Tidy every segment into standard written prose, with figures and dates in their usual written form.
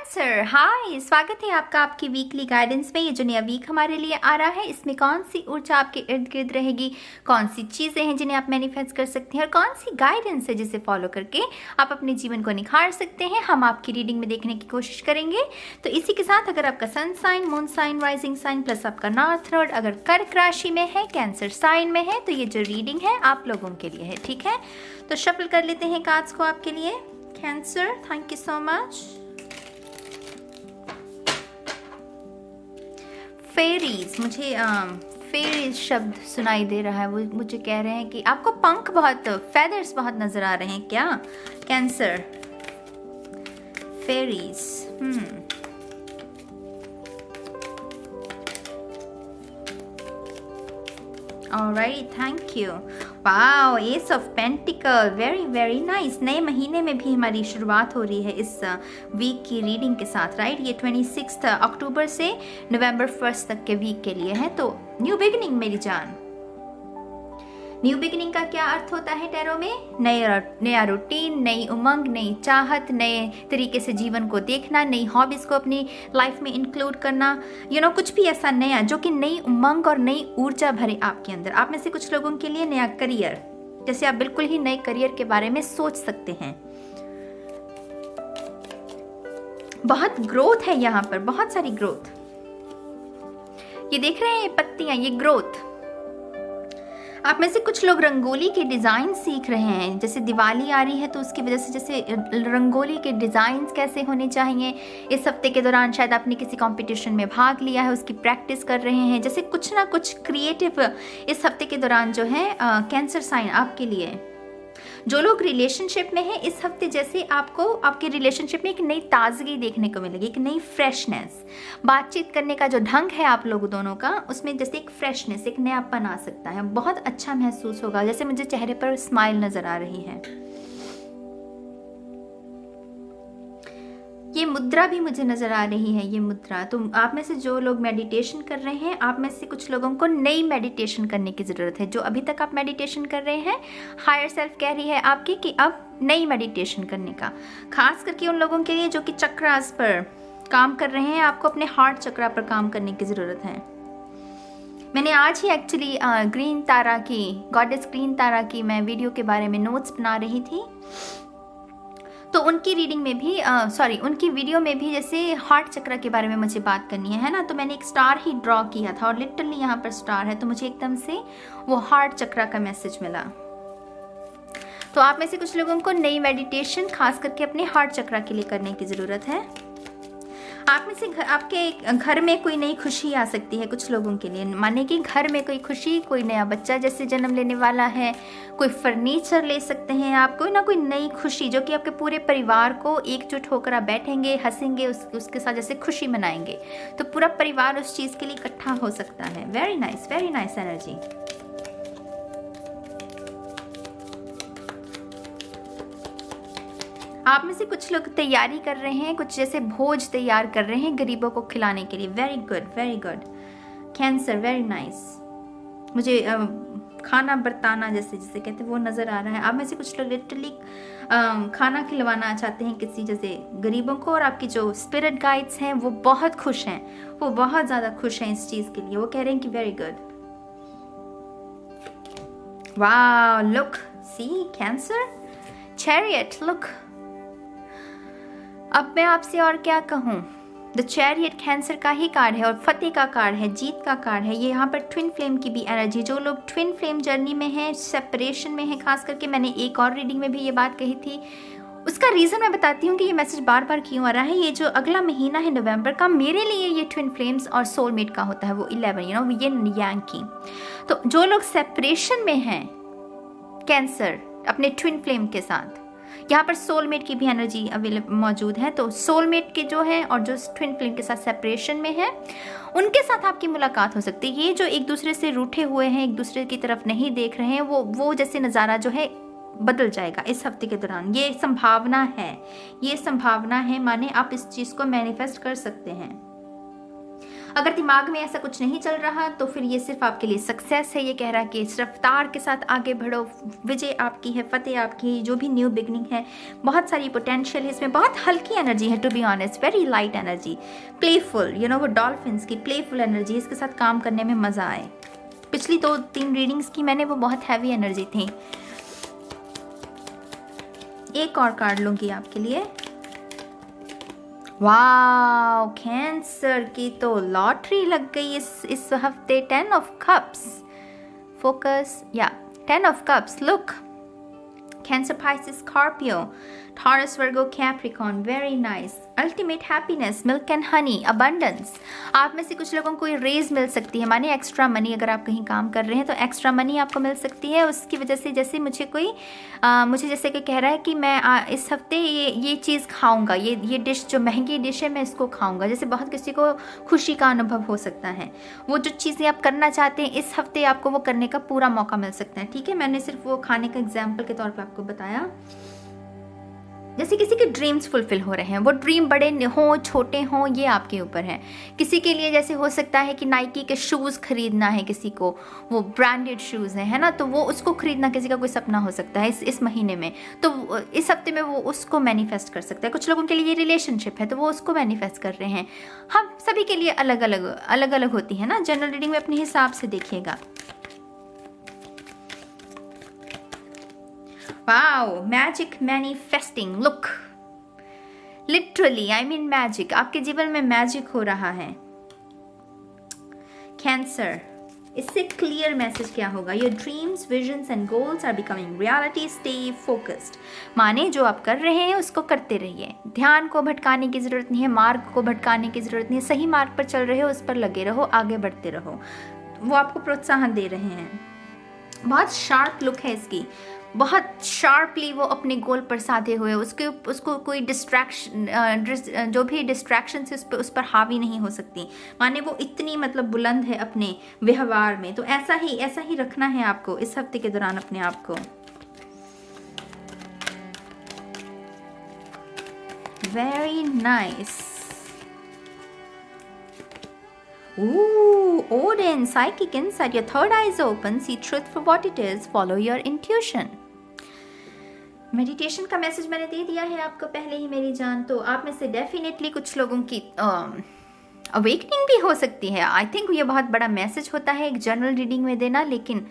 Cancer, हाय, स्वागत है आपका आपकी वीकली गाइडेंस में। ये जो नया वीक हमारे लिए आ रहा है, इसमें कौन सी ऊर्जा आपके इर्द गिर्द रहेगी, कौन सी चीज़ें हैं जिन्हें आप मैनिफेस्ट कर सकते हैं और कौन सी गाइडेंस है जिसे फॉलो करके आप अपने जीवन को निखार सकते हैं, हम आपकी रीडिंग में देखने की कोशिश करेंगे। तो इसी के साथ अगर आपका sun sign, moon sign, rising sign plus आपका नॉर्थ नोड अगर कर्क राशि में है, कैंसर साइन में है, तो ये जो रीडिंग है आप लोगों के लिए है। ठीक है, तो शफल कर लेते हैं कार्ड्स को आपके लिए। Cancer, thank you so much. Fairies, मुझे फेरीज शब्द सुनाई दे रहा है। वो मुझे कह रहे हैं कि आपको पंख बहुत, फेदर्स बहुत नजर आ रहे हैं क्या Cancer? Fairies, alright, thank you. Wow, ace of pentacle, very very nice. नए महीने में भी हमारी शुरुआत हो रही है इस वीक की रीडिंग के साथ, राइट? ये 26 अक्टूबर से नवंबर 1 तक के वीक के लिए है। तो न्यू बिगिनिंग मेरी जान। न्यू बिगिनिंग का क्या अर्थ होता है टैरो में? नया रूटीन, नई उमंग, नई चाहत, नए तरीके से जीवन को देखना, नई हॉबीज को अपनी लाइफ में इंक्लूड करना, कुछ भी ऐसा नया जो कि नई उमंग और नई ऊर्जा भरे आपके अंदर। आप में से कुछ लोगों के लिए नया करियर, जैसे आप बिल्कुल ही नए करियर के बारे में सोच सकते हैं। बहुत ग्रोथ है यहाँ पर, बहुत सारी ग्रोथ। ये देख रहे हैं ये पत्तियां, ये ग्रोथ। आप में से कुछ लोग रंगोली के डिज़ाइन सीख रहे हैं। जैसे दिवाली आ रही है तो उसकी वजह से जैसे रंगोली के डिज़ाइंस कैसे होने चाहिए, इस हफ्ते के दौरान शायद आपने किसी कंपटीशन में भाग लिया है, उसकी प्रैक्टिस कर रहे हैं। जैसे कुछ ना कुछ क्रिएटिव इस हफ्ते के दौरान जो है कैंसर साइन आपके लिए। जो लोग रिलेशनशिप में हैं, इस हफ्ते जैसे आपको आपके रिलेशनशिप में एक नई ताजगी देखने को मिलेगी, एक नई फ्रेशनेस। बातचीत करने का जो ढंग है आप लोग दोनों का, उसमें जैसे एक फ्रेशनेस, एक नयापन आ सकता है। बहुत अच्छा महसूस होगा, जैसे मुझे चेहरे पर स्माइल नजर आ रही है। ये मुद्रा भी मुझे नजर आ रही है, ये मुद्रा। तो आप में से जो लोग मेडिटेशन कर रहे हैं, आप में से कुछ लोगों को नई मेडिटेशन करने की ज़रूरत है। जो अभी तक आप मेडिटेशन कर रहे हैं, हायर सेल्फ कह रही है आपकी कि अब नई मेडिटेशन करने का, खास करके उन लोगों के लिए जो कि चक्रास पर काम कर रहे हैं, आपको अपने हार्ट चक्रा पर काम करने की ज़रूरत है। मैंने आज ही एक्चुअली ग्रीन तारा की, गॉडेस ग्रीन तारा की मैं वीडियो के बारे में नोट्स बना रही थी, तो उनकी रीडिंग में भी उनकी वीडियो में भी जैसे हार्ट चक्र के बारे में मुझे बात करनी है ना, तो मैंने एक स्टार ही ड्रॉ किया था और लिटरली यहाँ पर स्टार है, तो मुझे एकदम से वो हार्ट चक्र का मैसेज मिला। तो आप में से कुछ लोगों को नई मेडिटेशन खास करके अपने हार्ट चक्र के लिए करने की ज़रूरत है। आप में से आपके घर में कोई नई खुशी आ सकती है कुछ लोगों के लिए, माने कि घर में कोई खुशी, कोई नया बच्चा जैसे जन्म लेने वाला है, कोई फर्नीचर ले सकते हैं आप, कोई ना कोई नई खुशी जो कि आपके पूरे परिवार को एकजुट होकर आप बैठेंगे, हंसेंगे, उसके साथ जैसे खुशी मनाएंगे, तो पूरा परिवार उस चीज़ के लिए इकट्ठा हो सकता है। Very nice energy. आप में से कुछ लोग तैयारी कर रहे हैं, कुछ जैसे भोज तैयार कर रहे हैं गरीबों को खिलाने के लिए। Very good cancer, very nice. मुझे खाना बरताना जैसे जिसे कहते हैं वो नज़र आ रहा है। आप में से कुछ लोग लिटरली खाना खिलवाना चाहते हैं किसी जैसे गरीबों को, और आपकी जो स्पिरिट गाइड्स हैं वो बहुत खुश हैं, वो बहुत ज़्यादा खुश हैं इस चीज़ के लिए। वो कह रहे हैं कि वेरी गुड, वाह, लुक, सी कैंसर, चैरियट, लुक। अब मैं आपसे और क्या कहूँ, द चैरियट कैंसर का ही कार्ड है और फतेह का कार्ड है, जीत का कार्ड है। ये यहाँ पर ट्विन फ्लेम की भी एनर्जी, जो लोग ट्विन फ्लेम जर्नी में हैं, सेपरेशन में हैं, खास करके मैंने एक और रीडिंग में भी ये बात कही थी। उसका रीज़न मैं बताती हूँ कि ये मैसेज बार बार क्यों आ रहा है। ये जो अगला महीना है नवंबर का, मेरे लिए ये ट्विन फ्लेम्स और सोलमेट का होता है, वो 11 यिन यांग की। तो जो लोग सेपरेशन में हैं कैंसर अपने ट्विन फ्लेम के साथ, यहाँ पर सोलमेट की भी एनर्जी अवेलेबल मौजूद है। तो सोलमेट के जो है और जो ट्विन फ्लेम के साथ सेपरेशन में है, उनके साथ आपकी मुलाकात हो सकती है। ये जो एक दूसरे से रूठे हुए हैं, एक दूसरे की तरफ नहीं देख रहे हैं, वो जैसे नज़ारा जो है बदल जाएगा इस हफ्ते के दौरान। ये संभावना है, माने आप इस चीज़ को मैनिफेस्ट कर सकते हैं। अगर दिमाग में ऐसा कुछ नहीं चल रहा तो फिर ये सिर्फ आपके लिए सक्सेस है। ये कह रहा है कि इस रफ्तार के साथ आगे बढ़ो, विजय आपकी है, फतेह आपकी है, जो भी न्यू बिगनिंग है, बहुत सारी पोटेंशियल है इसमें, बहुत हल्की एनर्जी है, to be honest very light energy, playful, you know वो डॉल्फिन्स की प्लेफुल एनर्जी, इसके साथ काम करने में मज़ा आए। पिछली 2-3 रीडिंग्स की मैंने, वो बहुत हैवी एनर्जी थी। एक और कार्ड लूंगी आपके लिए। वाओ, कैंसर की तो लॉटरी लग गई इस हफ्ते। 10 ऑफ कप्स, फोकस, या 10 of cups, look, cancer, Pisces, Scorpio, taurus, Virgo, Capricorn, very nice, ultimate happiness, milk and honey, abundance. आप में से कुछ लोगों को रेज मिल सकती है, माने एक्स्ट्रा मनी, अगर आप कहीं काम कर रहे हैं तो एक्स्ट्रा मनी आपको मिल सकती है। उसकी वजह से जैसे मुझे जैसे कि कह रहा है कि मैं इस हफ्ते ये चीज़ खाऊंगा, ये डिश जो महंगी डिश है मैं इसको खाऊंगा। जैसे बहुत किसी को खुशी का अनुभव हो सकता है, वो जो चीज़ें आप करना चाहते हैं इस हफ्ते आपको वो करने का पूरा मौका मिल सकता है। ठीक है, मैंने सिर्फ वो खाने का एग्जाम्पल के तौर पर आपको बताया। जैसे किसी के ड्रीम्स फुलफिल हो रहे हैं, वो ड्रीम बड़े हों छोटे हों ये आपके ऊपर है। किसी के लिए जैसे हो सकता है कि नाइकी के शूज़ खरीदना है किसी को, वो ब्रांडेड शूज़ हैं, है ना, तो वो उसको खरीदना किसी का कोई सपना हो सकता है इस महीने में, तो इस हफ्ते में वो उसको मैनिफेस्ट कर सकता है। कुछ लोगों के लिए ये रिलेशनशिप है तो वो उसको मैनिफेस्ट कर रहे हैं। हम सभी के लिए अलग अलग होती है ना। जनरल रीडिंग में अपने हिसाब से देखिएगा। Wow, magic manifesting, look, literally, I mean magic, आपके जीवन में मैजिक हो रहा है। कैंसर, इससे क्लियर मैसेज क्या होगा? Your dreams, visions and goals are becoming reality. Stay focused. माने जो आप कर रहे हैं उसको करते रहिए, ध्यान को भटकाने की ज़रूरत नहीं है, मार्ग को भटकाने की ज़रूरत नहीं है। सही मार्ग पर चल रहे हो, उस पर लगे रहो, आगे बढ़ते रहो। वो आपको प्रोत्साहन दे रहे हैं। बहुत शार्प लुक है इसकी, बहुत शार्पली वो अपने गोल पर साधे हुए, उसको कोई डिस्ट्रैक्शन, जो भी डिस्ट्रैक्शन से उस पर हावी नहीं हो सकती। माने वो इतनी मतलब बुलंद है अपने व्यवहार में। तो ऐसा ही रखना है आपको इस हफ्ते के दौरान अपने आप को। Very nice. Ooh, Odin, psychic insight. Your third eye is open. See truth for what it is. Follow your intuition. Meditation का मैसेज मैंने दे दिया है आपको पहले ही मेरी जान। तो आप में से डेफिनेटली कुछ लोगों की अवेकनिंग भी हो सकती है। आई थिंक ये बहुत बड़ा मैसेज होता है एक जनरल रीडिंग में देना, लेकिन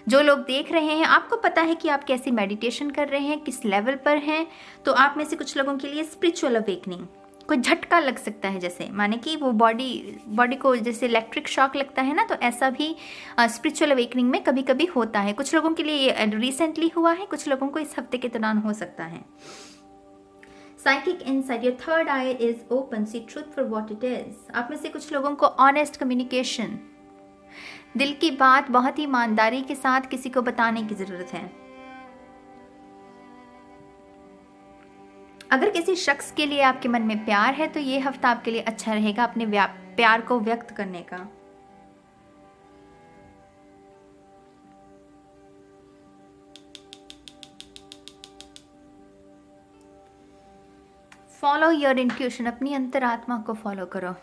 जो लोग देख रहे हैं आपको पता है कि आप कैसी मेडिटेशन कर रहे हैं, किस लेवल पर हैं। तो आप में से कुछ लोगों के लिए स्पिरिचुअल अवेकनिंग, कोई झटका लग सकता है, जैसे माने कि वो बॉडी को जैसे इलेक्ट्रिक शॉक लगता है ना, तो ऐसा भी स्पिरिचुअल अवेकनिंग में कभी कभी होता है। कुछ लोगों के लिए ये रिसेंटली हुआ है, कुछ लोगों को इस हफ्ते के दौरान हो सकता है। Psychic insight, your third eye is open, see truth for what it is. आप में से कुछ लोगों को ऑनेस्ट कम्युनिकेशन, दिल की बात बहुत ही ईमानदारी के साथ किसी को बताने की जरूरत है। अगर किसी शख्स के लिए आपके मन में प्यार है तो ये हफ्ता आपके लिए अच्छा रहेगा अपने प्यार को व्यक्त करने का। फॉलो योर इंट्यूशन, अपनी अंतरात्मा को फॉलो करो।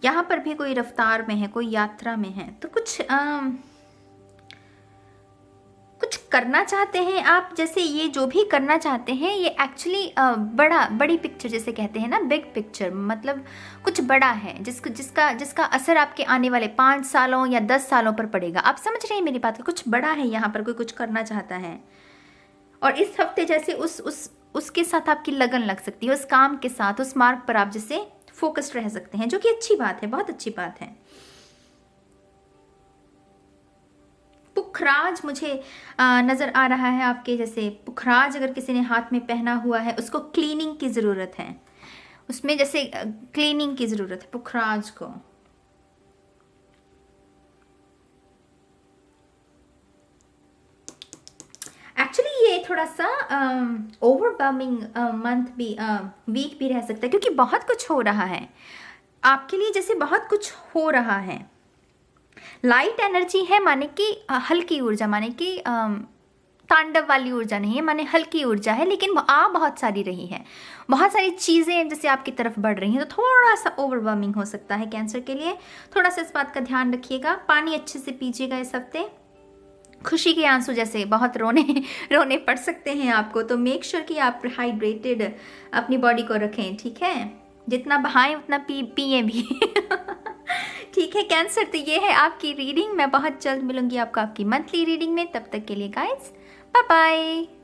यहां पर भी कोई रफ्तार में है, कोई यात्रा में है, तो कुछ करना चाहते हैं आप। जैसे ये जो भी करना चाहते हैं ये एक्चुअली बड़ी पिक्चर जैसे कहते हैं ना, बिग पिक्चर, मतलब कुछ बड़ा है जिसका असर आपके आने वाले 5 सालों या 10 सालों पर पड़ेगा। आप समझ रहे हैं मेरी बात को? कुछ बड़ा है यहाँ पर, कोई कुछ करना चाहता है और इस हफ्ते जैसे उसके साथ आपकी लगन लग सकती है, उस काम के साथ, उस मार्ग पर आप जैसे फोकस्ड रह सकते हैं, जो कि अच्छी बात है, बहुत अच्छी बात है। पुखराज मुझे नज़र आ रहा है आपके, जैसे पुखराज अगर किसी ने हाथ में पहना हुआ है उसको क्लीनिंग की ज़रूरत है, उसमें जैसे क्लीनिंग की ज़रूरत है पुखराज को। एक्चुअली ये थोड़ा सा ओवरवेलमिंग मंथ भी, वीक भी रह सकता है, क्योंकि बहुत कुछ हो रहा है आपके लिए, जैसे बहुत कुछ हो रहा है। लाइट एनर्जी है, माने कि हल्की ऊर्जा, माने कि तांडव वाली ऊर्जा नहीं है, माने हल्की ऊर्जा है, लेकिन आ बहुत सारी रही है, बहुत सारी चीज़ें जैसे आपकी तरफ बढ़ रही हैं, तो थोड़ा सा ओवरवेलमिंग हो सकता है कैंसर के लिए। थोड़ा सा इस बात का ध्यान रखिएगा। पानी अच्छे से पीजिएगा इस हफ्ते। खुशी के आंसू जैसे बहुत रोने पड़ सकते हैं आपको, तो मेक श्योर कि आप हाइड्रेटेड अपनी बॉडी को रखें, ठीक है। जितना बहाएं उतना पिए भी ठीक है कैंसर, तो ये है आपकी रीडिंग। मैं बहुत जल्द मिलूंगी आपको आपकी मंथली रीडिंग में। तब तक के लिए गाइस बाय बाय।